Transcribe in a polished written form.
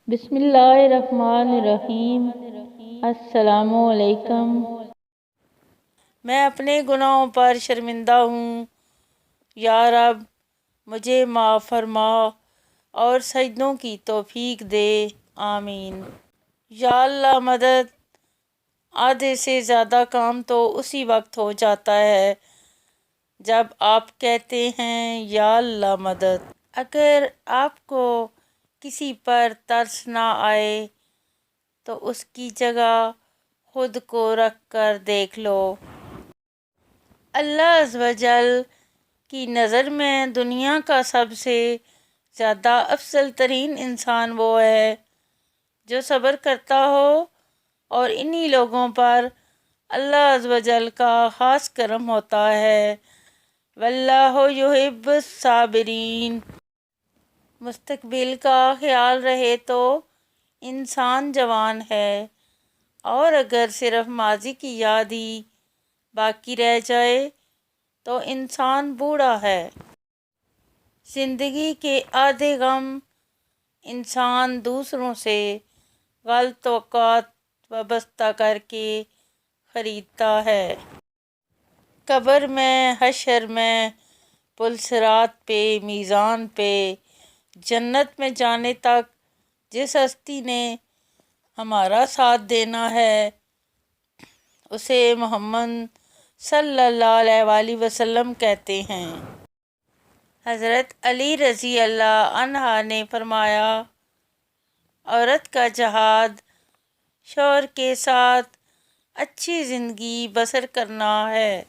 بسم اللہ الرحمن الرحیم۔ السلام علیکم۔ میں اپنے گناہوں پر شرمندہ ہوں، یا رب مجھے معاف فرما اور سجدوں کی توفیق دے، آمین۔ یا اللہ مدد۔ آدھے سے زیادہ کام تو اسی وقت ہو جاتا ہے جب آپ کہتے ہیں یا اللہ مدد۔ اگر آپ کو کسی پر ترس نہ آئے تو اس کی جگہ خود کو رکھ کر دیکھ لو۔ اللہ عز و جل کی نظر میں دنیا کا سب سے زیادہ افضل ترین انسان وہ ہے جو صبر کرتا ہو، اور انہی لوگوں پر اللہ عز و جل کا خاص کرم ہوتا ہے۔ واللہ یحب الصابرین۔ مستقبل کا خیال رہے تو انسان جوان ہے، اور اگر صرف ماضی کی یاد ہی باقی رہ جائے تو انسان بوڑھا ہے۔ زندگی کے آدھے غم انسان دوسروں سے غلط توقعات وابستہ کر کے خریدتا ہے۔ قبر میں، حشر میں، پل صراط پہ، میزان پہ، جنت میں جانے تک جس ہستی نے ہمارا ساتھ دینا ہے اسے محمد صلی اللہ علیہ وآلہ وسلم کہتے ہیں۔ حضرت علی رضی اللہ عنہ نے فرمایا، عورت کا جہاد شوہر کے ساتھ اچھی زندگی بسر کرنا ہے۔